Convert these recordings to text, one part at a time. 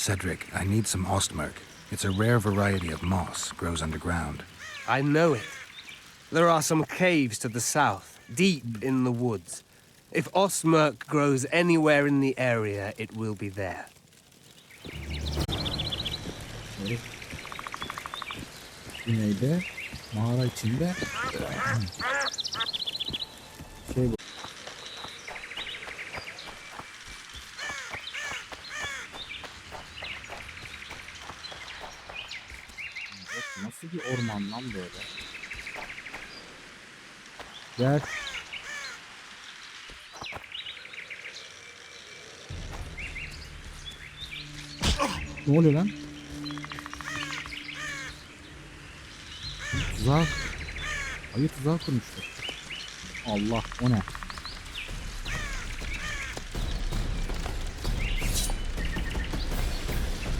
Cedric, I need some ostmerk. It's a rare variety of moss, grows underground. I know it. There are some caves to the south, deep in the woods. If ostmerk grows anywhere in the area, it will be there. Evet. Güneyde, mağara içinde şey bu. Nasıl bir orman lan böyle? Gel. Ne oluyor lan? Tuzak. Ayı tuzağı kurmuşlar. Allah, o ne?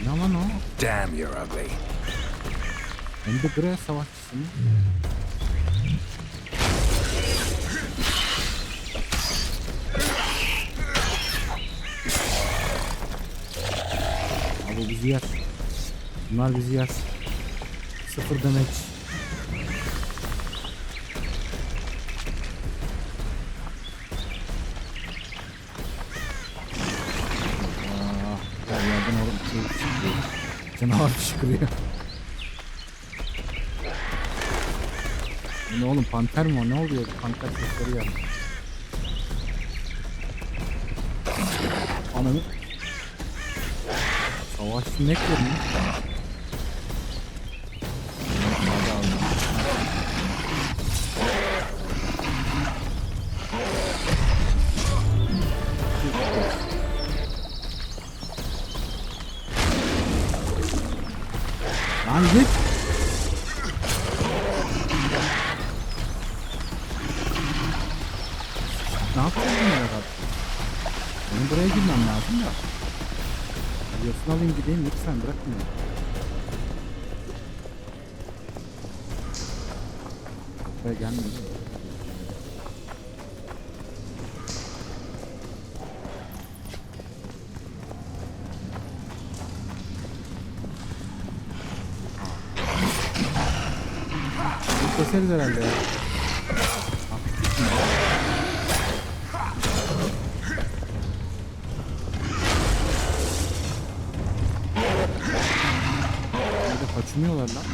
Ne lan o? Damn, you're ugly. Hem de Gre savaşçısı mı? Abi bizi yer. Bunlar bizi yer. Sıfır demek. Her yerden orada şey çıkıyor. Canavar fışkırıyor. Bu ne oğlum, panter mi o? Ne oluyor? Panter sesleri geldi. Ananı. Savaşçı ne görünüyor? Lan git. Ne yapacağım ben herhalde? Benim buraya girmem lazım da. Biliyorsun, alayım gideyim, lütfen bırakın beni. Buraya gelmiyor. Keseriz herhalde ya. Burada kaçmıyorlar lan.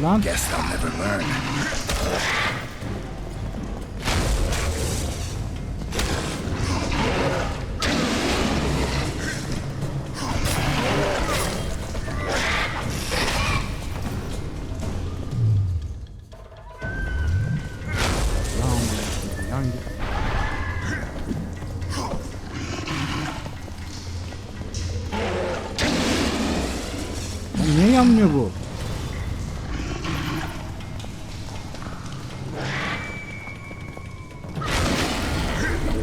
Lan. Guess they'll never learn. Yan git. Niye yanmıyor bu?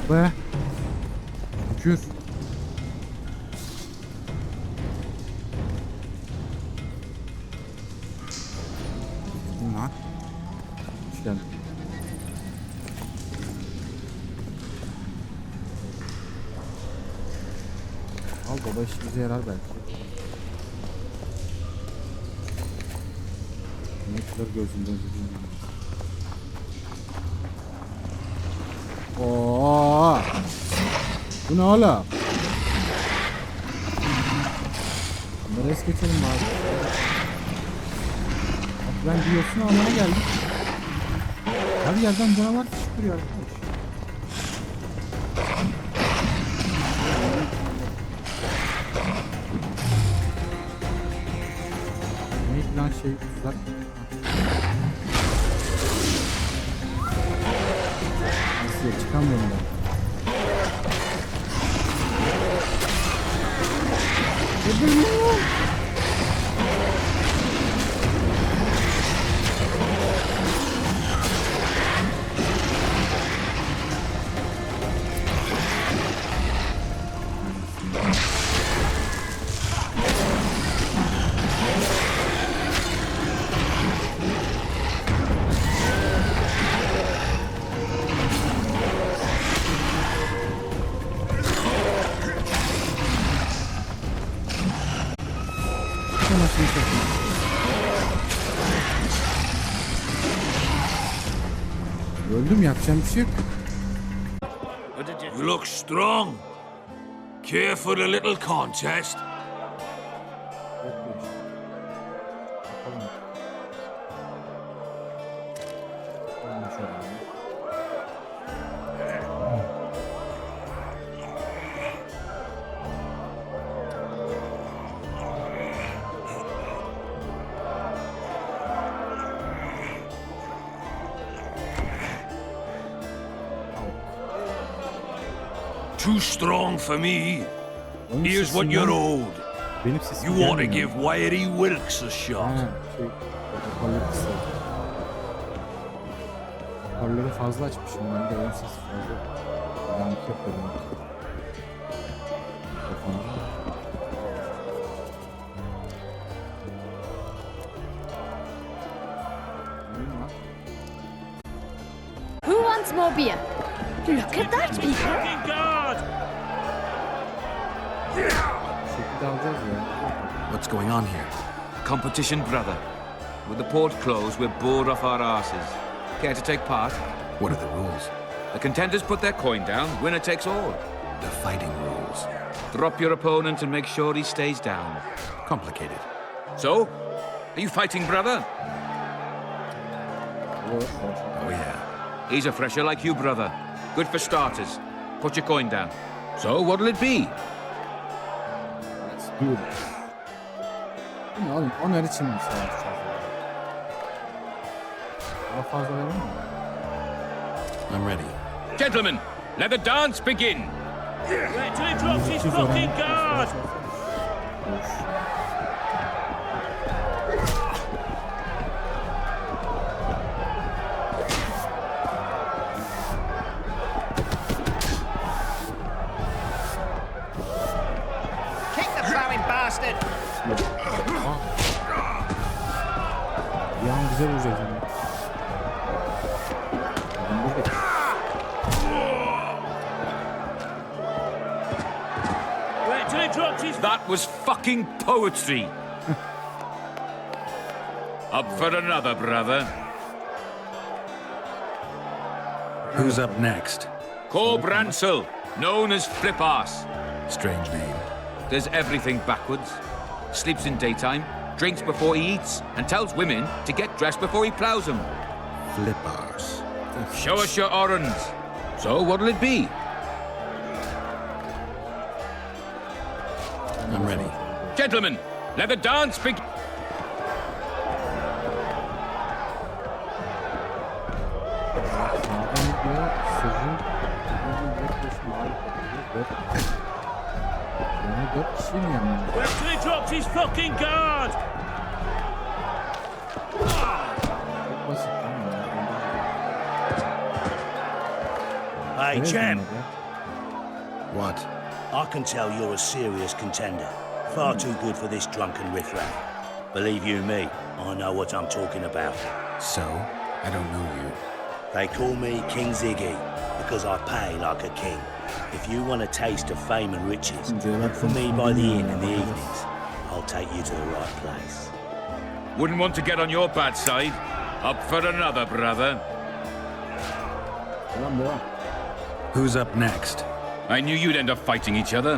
Be. Şükür. Bunlar. Hoş geldin. Al baba, işimize yarar belki. Ne kadar gözünden üzüldüm. Oo! Bu ne oğlum? Bunları es geçelim bari. Bak, ben diyorsun almaya geldim. Her yerden canavar fışkırıyor arkadaş. Neydi lan şey, tuzak? Nasıl çıkamıyorum ben? Öldüm, yapacağım bir şey yok. You look strong. Care for a little contest? Too strong for me. Here's what you're owed. Benim sesim You ought to gelmiyor. give Wiry Wilkes a shot. Ha, hoparlörü kısa. Hoparlörü fazla açmışım, ben de ön sesi fazla. Yankı yapıyorum. Mikrofonda. Who wants more beer? Look at that, people. Şekilde alacağız ya. What's going on here? Competition, brother. With the port closed, we're bored off our asses. Care to take part? What are the rules? The contenders put their coin down, winner takes all. The fighting rules. Drop your opponent and make sure he stays down. Complicated. So, are you fighting, brother? Oh yeah. He's a fresher like you, brother. Good for starters. Put your coin down. So, what'll it be? Let's do this. Bu ne oğlum? Onlar için mi savaşacağız? Daha fazla verir mi? I'm ready. Gentlemen, let the dance begin. Müziksiz fucking guard! Kick the throwing bastard! Bir an güzel vuracağız yani. Ben burada. That was fucking poetry. Up for another, brother. Who's up next? Cor Bransel, known as Flip Arse. Strange name. Does everything backwards. Sleeps in daytime, drinks before he eats, and tells women to get dressed before he plows them. Flippers. Show us your orange. So what'll it be? I'm ready. Gentlemen, let the dance begin. Sağdan gidiyor. Sözün. Sözün direkt başına ağır kapatıyor. 4. Yani 4 kişi mi yanıyor? Çok basit lan ya. Hey, Evet, champ, bunlar ya. What? I can tell you're a serious contender. Far too good for this drunken riffraff. Believe you me, I know what I'm talking about. So? I don't know you. They call me King Ziggy because I pay like a king. If you want a taste of fame and riches, look for me by the inn in the evenings. I'll take you to the right place. Wouldn't want to get on your bad side. Up for another, brother. Devam devam. Who's up next? I knew you'd end up fighting each other.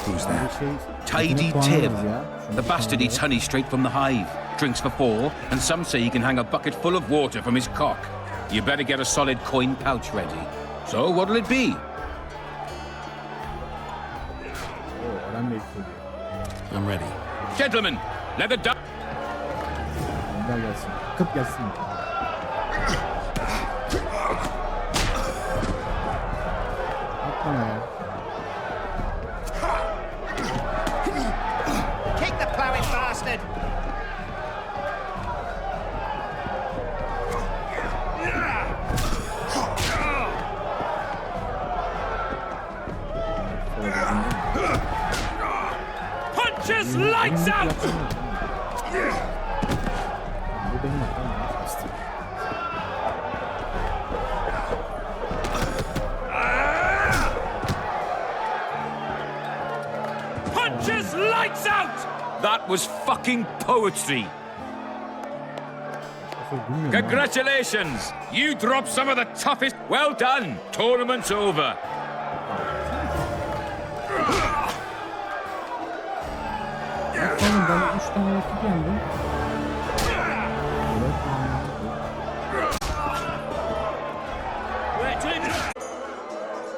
Who's Bir that? şey... Tidy Yetenek puanı Tim. alırız ya. Şunu The bastard eats honey straight from the hive, drinks for 4, and some say he can hang a bucket full of water from his cock. You better get a solid coin pouch ready. So what'll it be? Oo, Eren Bey söylüyor. I'm ready. Gentlemen, let the dance... Gönder gelsin. Kıp gelsin. Atma ya. Kick the plowing bastard! Punches lights out! Bu benim hatam ya. Bastım. Punches lights out! That was fucking poetry. bilmiyorum. Congratulations! You dropped some of the toughest. Well done! Tournament's over. Oğlum ben 3 tane rakip yendim.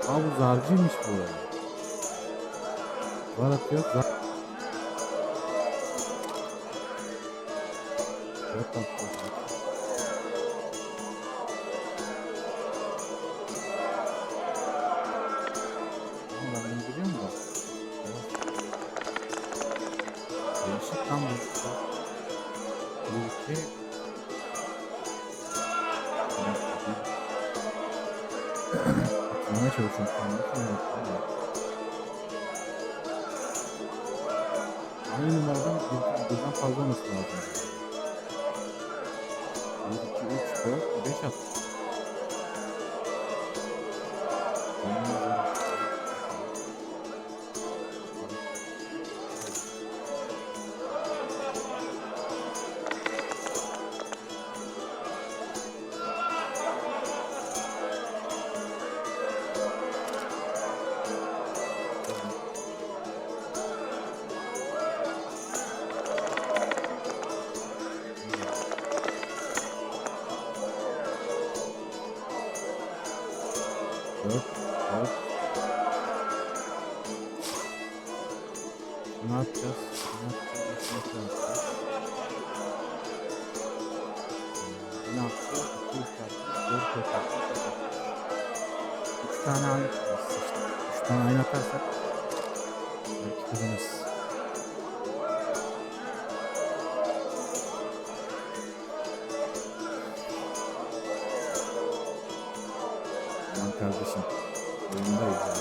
Aa bu zarcıymış bu. Zar atıyor. Zar atıyor. Ben bunu biliyor musun? Değişik tam bu ülke hatırlamaya çalışıyorum. Aynı numaradan birden fazla olması lazım. 1, 2, 3, 4, 5 at. Ne yapacağız? Ne yapacağız? 3 tane aynı. 3 tane aynı atarsak belki kazanırız. Aman kardeşim. Oyundayız ya.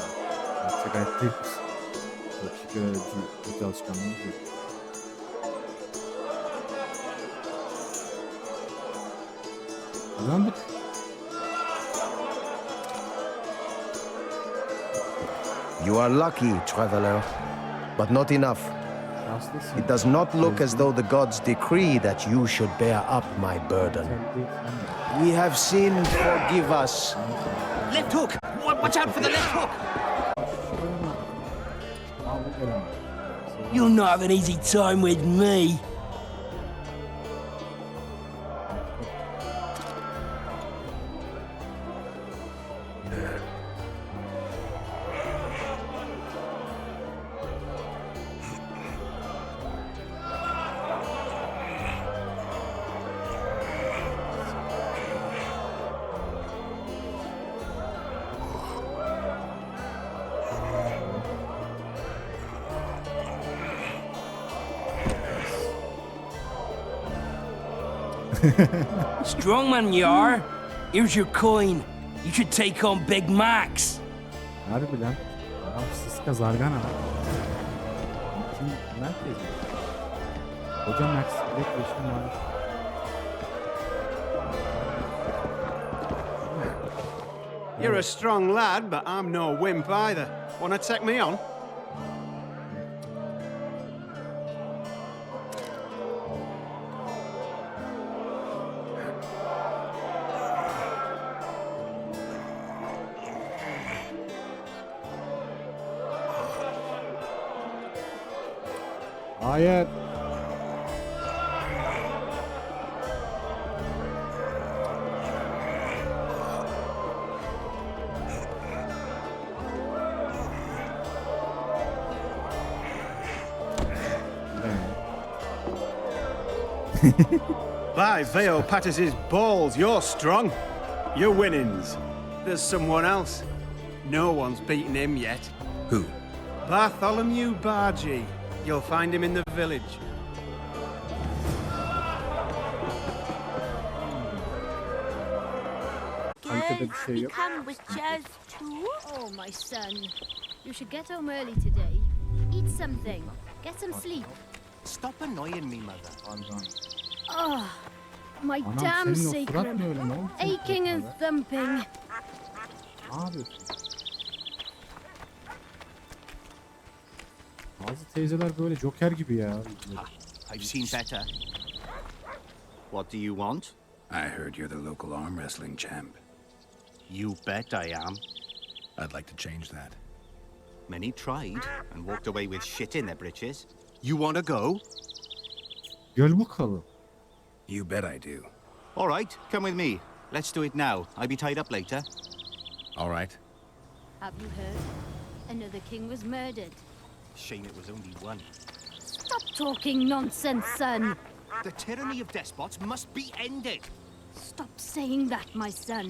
Gerçek hayat değil misin? Çok şükür öyle bir kötü alışkanlığımız yok. Kazandık. You are lucky, traveler, but not enough. Şanslısın. It does not look as though the gods decree that you should bear up my burden. We have sinned, forgive us. Left hook! Watch out for the left hook! You'll not have an easy time with me. Strong man you are. Here's your coin. You should take on Big Max. Harbi lan. Adam Siska Zargana. Kim Mert dedi? Hocam Max Black yaşım var. You're a strong lad, but I'm no wimp either. Wanna take me on? Hayır. By Veo Pattis's balls, you're strong. You're winnings. There's someone else. No one's beaten him yet. Who? Bartholomew Bargy. You'll find him in the village. Haritada bir şey yok. Come with chairs too? Oh, my son. You should get home early today. Eat something. Get some sleep. Stop annoying me, mother. Pardon. Oh, my Anam damn senin o surat sacrum. ne öyle, ne oldu? Aching and thumping. Ne yapıyorsun? Bazı teyzeler böyle Joker gibi ya. I've seen better. What do you want? I heard you're the local arm wrestling champ. You bet I am. I'd like to change that. Many tried and walked away with shit in their britches. You want to go? Gel bakalım. You bet I do. All right, come with me. Let's do it now. I'll be tied up later. All right. Have you heard? Another king was murdered. Shame it was only one. Stop talking nonsense, son. The tyranny of despots must be ended. Stop saying that, my son.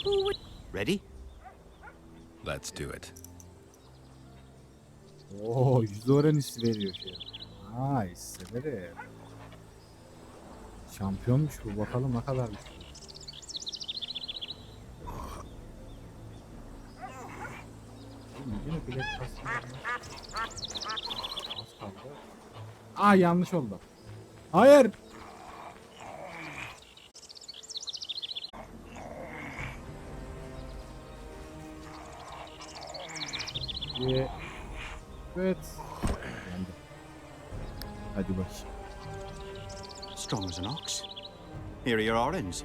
Who would... Ready? Let's do it. Oo, yüz öğrenisi veriyor şey. Nice, severim. Şampiyonmuş bu, bakalım ne kadarmış. Yine bilet kasıyor. Az kaldı. Aa, yanlış oldu. Hayır. Evet. Yandı. Hadi bakayım. Strong as an ox. Here are your orens.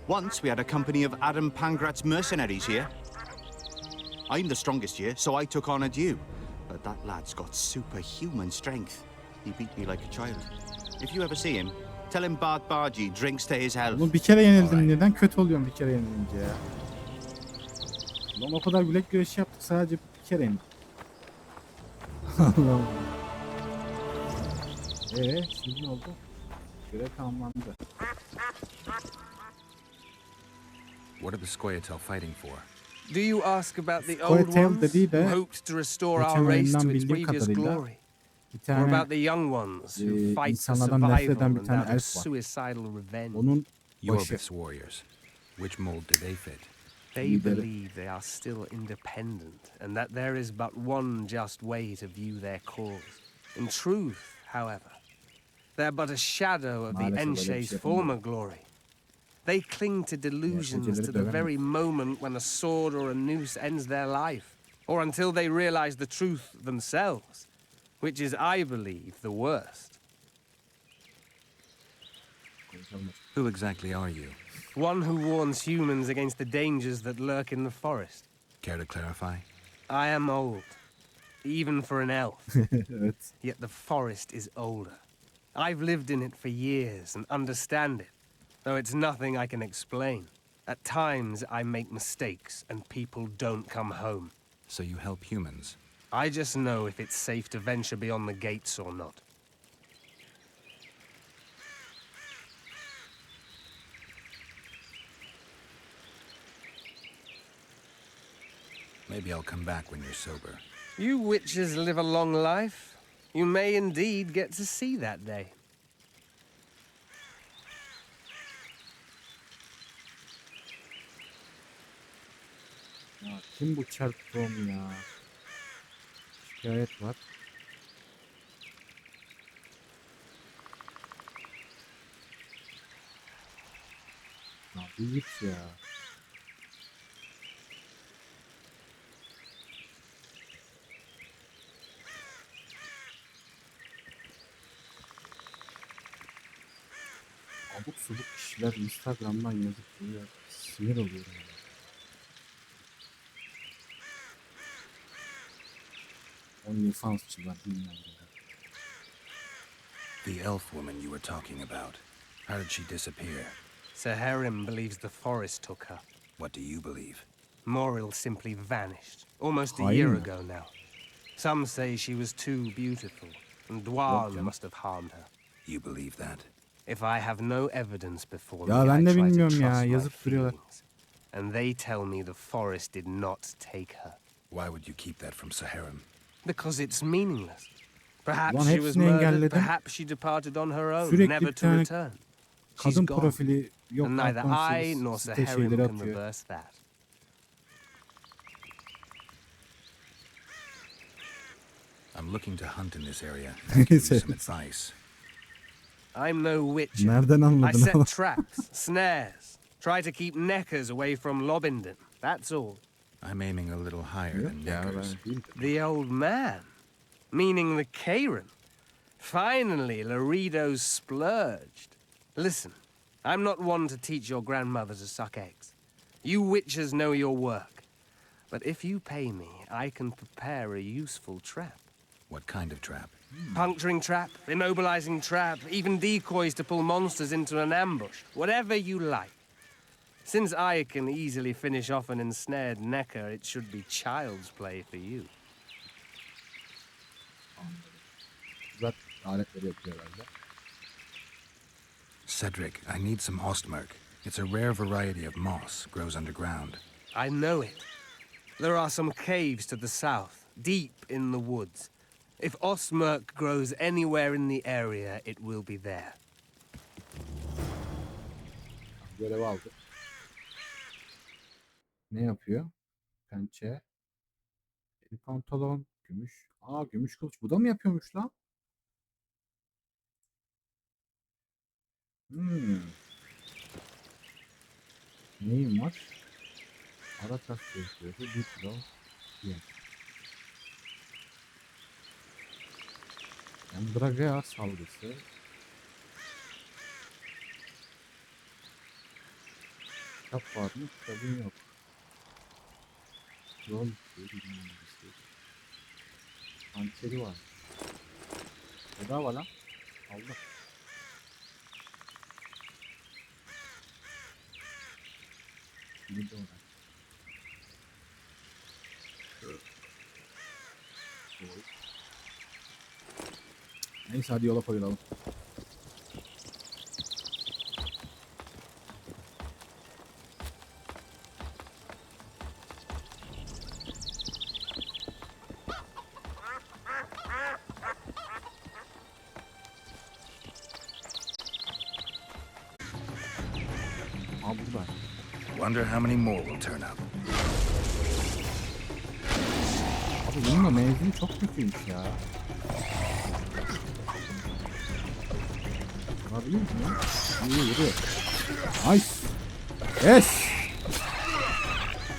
Once we had a company of Adam Pangrat's mercenaries here. I'm the strongest here, so I took on a due. But that lad's got superhuman strength. He beat me like a child. If you ever see him, tell him Bart Bargy drinks to his health. Oğlum bir kere yenildim, neden kötü oluyorum bir kere yenilince ya? Ulan o kadar bilek güreşi yaptık, sadece bir kere yenildim. Allah'ım. Şimdi ne oldu? Görev tamamlandı. What are the Scoia'tael fighting for? Do you ask about the old Scoia'tael ones dediği de who hoped to restore geçen our race oyundan to its bildiğim previous kadarıyla glory? bir Or tane about the young ones who fight for insanlardan nefret survival eden bir and tane out of elf var. suicidal revenge? Onun başı. Yorvith's warriors. Which mold do they fit? They lideri. believe they are still independent and that there is but one just way to view their cause. In truth, however, they're but a shadow of the Maalesef öyle bir Enshe's şey former yapamıyorum. glory. They cling to delusions geceleri to the döverim. very moment when a sword or a noose ends their life, or until they realize the truth themselves, which is, I believe, the worst. Who exactly are you? One who warns humans against the dangers that lurk in the forest. Care to clarify? I am old, even for an elf. Evet. Yet the forest is older. I've lived in it for years and understand it, though it's nothing I can explain. At times I make mistakes and people don't come home. So you help humans? I just know if it's safe to venture beyond the gates or not. Maybe I'll come back when you're sober. You witches live a long life. You may indeed get to see that day. Ya kim bu çarptığım ya? Şikayet var. Ya bir git ya. Abuk subuk kişiler Instagram'dan yazıp duruyor. Sinir oluyorum ya. OnlyFans'çılar bilmem ne. The elf woman you were talking about. How did she disappear? Saharim believes the forest took her. What do you believe? Moril simply vanished, almost a Hayır year mı? ago now. Some say she was too beautiful, and Dwan must have harmed her. You believe that? If I have no evidence before Ya me, ben I de try to bilmiyorum ya, trust my yazıp duruyorlar. feelings. And they tell me the forest did not take her. Why would you keep that from Saharim? Because it's meaningless. Perhaps Ulan she was hepsini murdered, engelledim. perhaps she departed on her own, Sürekli never bir to tane return. She's kadın gone, profili yok, and neither alttan I nor site Saharim şeyleri can atıyor. reverse that. I'm looking to hunt in this area. Give you some advice. I'm no witcher. Nereden I anladın ama? set traps, snares, try to keep neckers away from Lobinden. That's all. I'm aiming a little higher Yok than ya, Neckers. ben değildim. The old man, meaning the Karen. Finally, Laredo's splurged. Listen, I'm not one to teach your grandmother to suck eggs. You witches know your work. But if you pay me, I can prepare a useful trap. What kind of trap? Puncturing trap, immobilizing trap, even decoys to pull monsters into an ambush. Whatever you like. Since I can easily finish off an ensnared necker, it should be child's play for you. Uzak aletleri yapıyor herhalde. Cedric, I need some ostmerk. It's a rare variety of moss, grows underground. I know it. There are some caves to the south, deep in the woods. If ostmerk grows anywhere in the area, it will be there. Görev aldık. Ne yapıyor? Pençe. Deri pantolon. Gümüş. Aa, gümüş kılıç. Bu da mı yapıyormuş lan? Neyim var? Ara tas gösteriyordu. Bir kilo. Yem. Embragea saldırısı. Kitap var mı? Kitabın yok. Yol bilmemesi. Hançeri var. Bedava lan. Aldım. Bir de ona. Neyse hadi yola koyulalım. Burada. Wonder how many more will turn up. Abi bunun da menzili çok kötüymüş ya. Vurabilir misin ya? İyi vuruyor. Nice. Yes.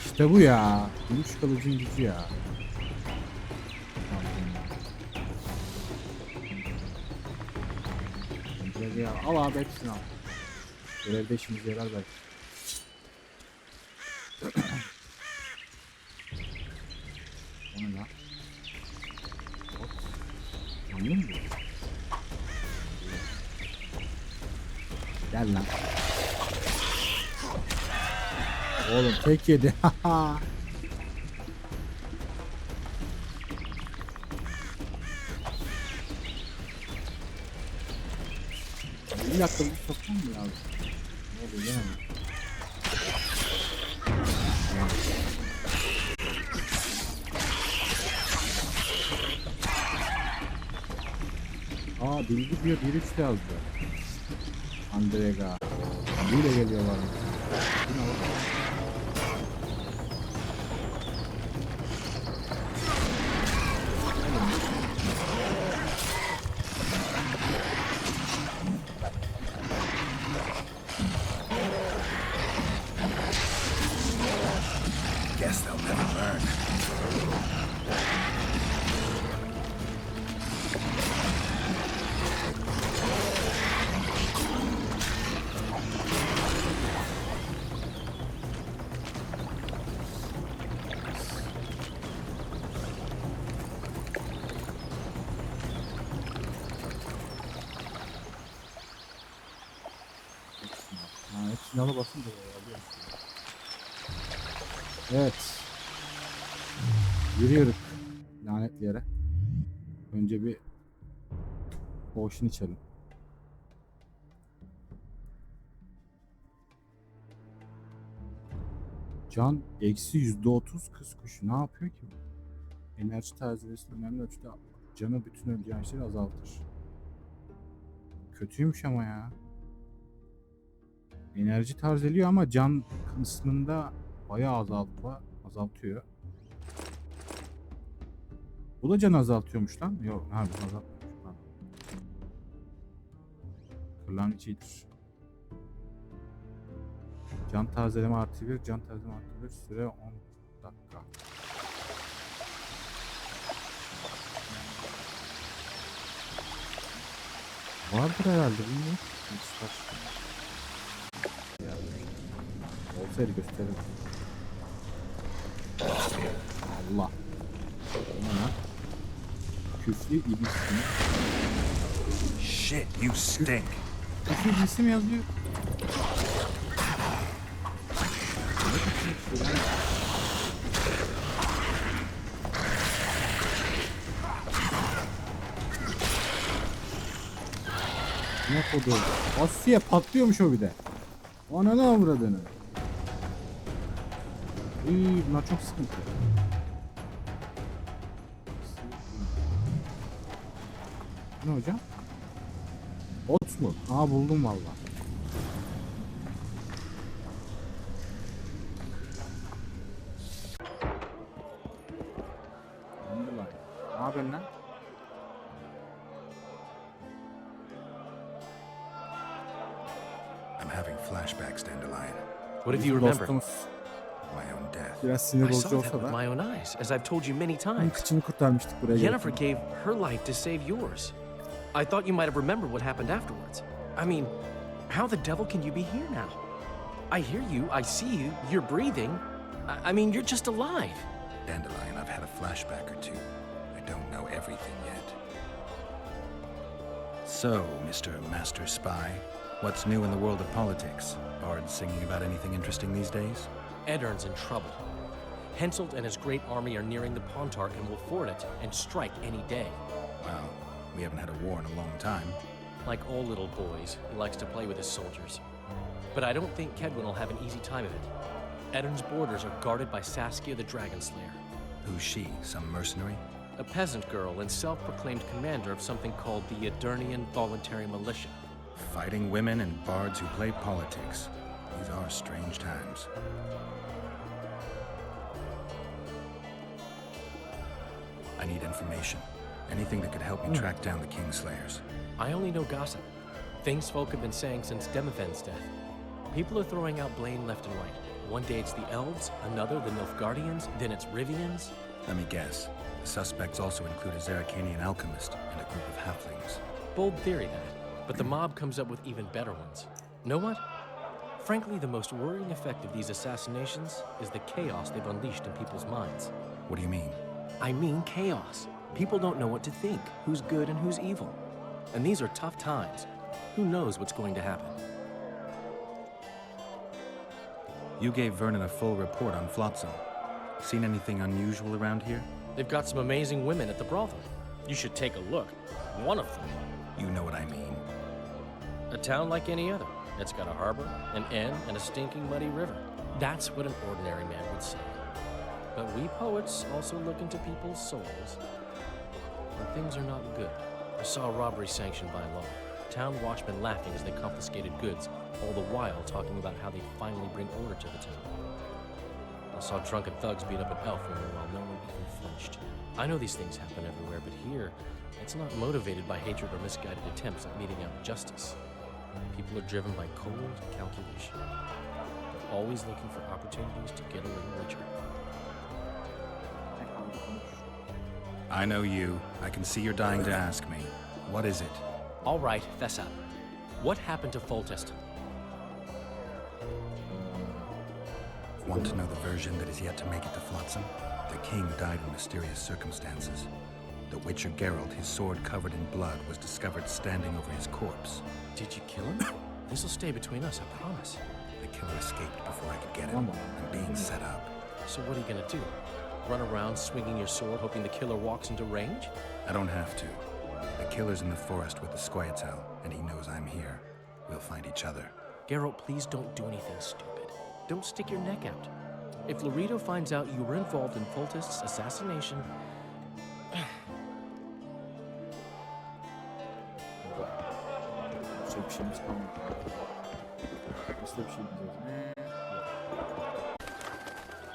İşte bu ya. Gümüş kılıcın gücü ya. Al abi hepsini al. Görevde işimize yarar belki. O ne lan? Anlıyor musun? Gel lan. Oğlum tek yedi. Bir dakika bir sokmam mı lazım? Ne oluyor yani? Aa bilgi diyor 1-3 yazdı. Andrega. Böyle geliyorlar. Bu ne var? Guess they'll never learn. Hepsini alıp basınca alıyor. Evet. Yürüyoruz lanetli yere. Önce bir potion içelim. Can eksi %30 kız kuşu. Ne yapıyor ki bu? Enerji tazelemesini önemli ölçüde canı bütün öldürençleri azaltır. Kötüymüş ama ya. Enerji tazeliyor ama can kısmında bayağı azaltıyor. Bu da can azaltıyormuş lan. Yok, ha bu azaltmıyormuş lan. Kırlangıç iyidir. Can tazeleme artı 1, can tazeleme artı 1, süre 10 dakika. Vardır herhalde, bilmiyorum. Olsaydı gösterirdim. Allah. Bana küflü iblis mi? Shit, you stink. Küflü iblis mi yazıyor? Ne kodu? Asiye patlıyormuş o bir de. Ananı avradını. Bunlar çok sıkıntı. Ne hocam? Ot mu? Aa buldum valla. Ne haber lan? I'm having flashbacks, Dandelion. What if you remember? Dostumuz. My own death. Biraz sinir I bozucu saw that olsa with da my own eyes, as I've told you many times. kıçını kurtarmıştık buraya. Yennefer gave her life to save yours. I thought you might have remembered what happened afterwards. I mean, how the devil can you be here now? I hear you, I see you, you're breathing. I mean, you're just alive. Dandelion, I've had a flashback or two. I don't know everything yet. So, Mr. Master Spy, what's new in the world of politics? Bards singing about anything interesting these days? Eddern's in trouble. Henselt and his great army are nearing the Pontark and will ford it and strike any day. Well, we haven't had a war in a long time. Like all little boys, he likes to play with his soldiers. But I don't think Kedwin will have an easy time of it. Eddern's borders are guarded by Saskia the Dragon Slayer. Who's she? Some mercenary? A peasant girl and self-proclaimed commander of something called the Edirnian Voluntary Militia. Fighting women and bards who play politics. These are strange times. I need information. Anything that could help me track down the Kingslayers. I only know gossip. Things folk have been saying since Demiven's death. People are throwing out blame left and right. One day it's the Elves, another the Nilfgaardians, then it's Rivians. Let me guess. The suspects also include a Zerrikanian alchemist and a group of halflings. Bold theory, that. But the mob comes up with even better ones. Know what? Frankly, the most worrying effect of these assassinations is the chaos they've unleashed in people's minds. What do you mean? I mean chaos. People don't know what to think, who's good and who's evil. And these are tough times. Who knows what's going to happen? You gave Vernon a full report on Flotsam. Seen anything unusual around here? They've got some amazing women at the brothel. You should take a look. One of them. You know what I mean. A town like any other. It's got a harbor, an inn, and a stinking muddy river. That's what an ordinary man would say. But we poets also look into people's souls. And things are not good. I saw a robbery sanctioned by law. Town watchmen laughing as they confiscated goods, all the while talking about how they'd finally bring order to the town. I saw drunken thugs beat up an elf woman while no one even flinched. I know these things happen everywhere, but here, it's not motivated by hatred or misguided attempts at meting out justice. People are driven by cold calculation. They're always looking for opportunities to get a little richer. I know you. I can see you're dying to ask me. What is it? All right, fess up. What happened to Foltest? Want to know the version that is yet to make it to Flotsam? The king died in mysterious circumstances. The Witcher Geralt, his sword covered in blood, was discovered standing over his corpse. Did you kill him? This'll stay between us, I promise. The killer escaped before I could get him. I'm being set up. So what are you gonna do? Run around swinging your sword, hoping the killer walks into range? I don't have to. The killer's in the forest with the Squietel, and he knows I'm here. We'll find each other. Geralt, please don't do anything stupid. Don't stick your neck out. If Laredo finds out you were involved in Foltest's assassination... Bir şeyimiz kalmadı. Nasıl bir şey diyeceğiz?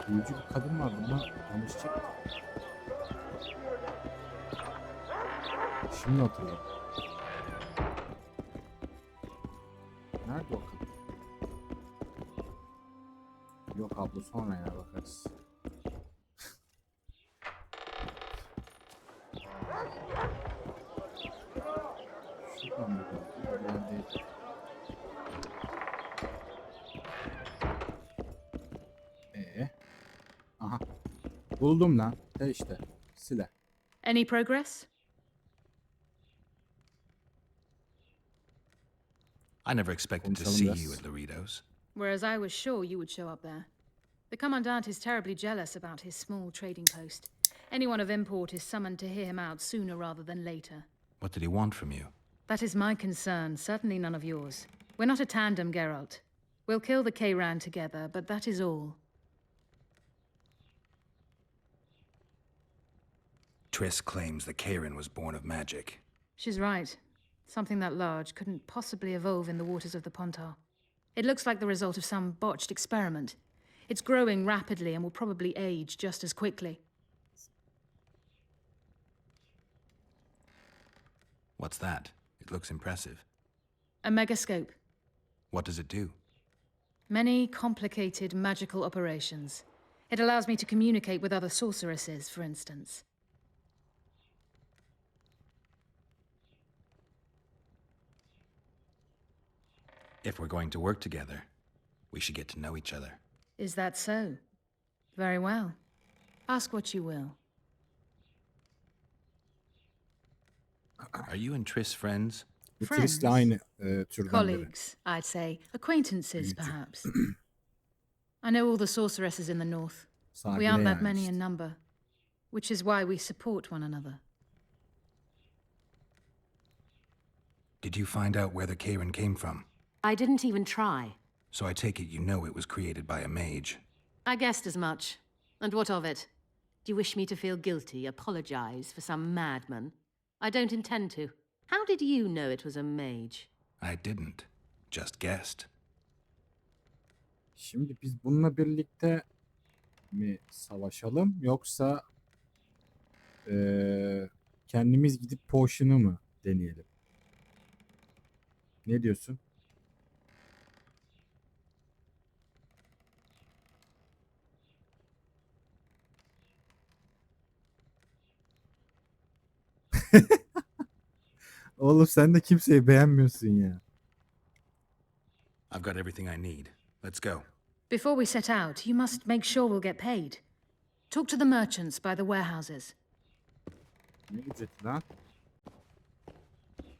Büyücü bir kadın var, bunlar tanışacak. Şimdi hatırladım. Nerede o kadın? Yok abla, sonra ya bakarız. Şuradan bir yerdeydi. Aha. Buldum lan. İşte. Silah. Any progress? I never expected to Konuşalım see biraz. you at Lorito's. Whereas I was sure you would show up there. The Commandant is terribly jealous about his small trading post. Anyone of import is summoned to hear him out sooner rather than later. What did he want from you? That is my concern, certainly none of yours. We're not a tandem, Geralt. We'll kill the K-Ran together, but that is all. Triss claims the Karen was born of magic. She's right. Something that large couldn't possibly evolve in the waters of the Pontar. It looks like the result of some botched experiment. It's growing rapidly and will probably age just as quickly. What's that? It looks impressive. A megascope. What does it do? Many complicated magical operations. It allows me to communicate with other sorceresses, for instance. If we're going to work together, we should get to know each other. Is that so? Very well. Ask what you will. Are you and Triss friends? Triss'le aynı türden biri. Colleagues, I'd say. Acquaintances, perhaps. I know all the sorceresses in the north. We aren't that many in number, which is why we support one another. Did you find out where the Karen came from? I didn't even try. So I take it you know it was created by a mage. I guessed as much. And what of it? Do you wish me to feel guilty, apologize for some madman? I don't intend to. How did you know it was a mage? I didn't. Just guessed. Şimdi biz bununla birlikte mi savaşalım yoksa kendimiz gidip potion'u mu deneyelim? Ne diyorsun? Oğlum sen de kimseyi beğenmiyorsun ya. I've got everything I need. Let's go. Before we set out, you must make sure we'll get paid. Talk to the merchants by the warehouses. Ne ücreti lan?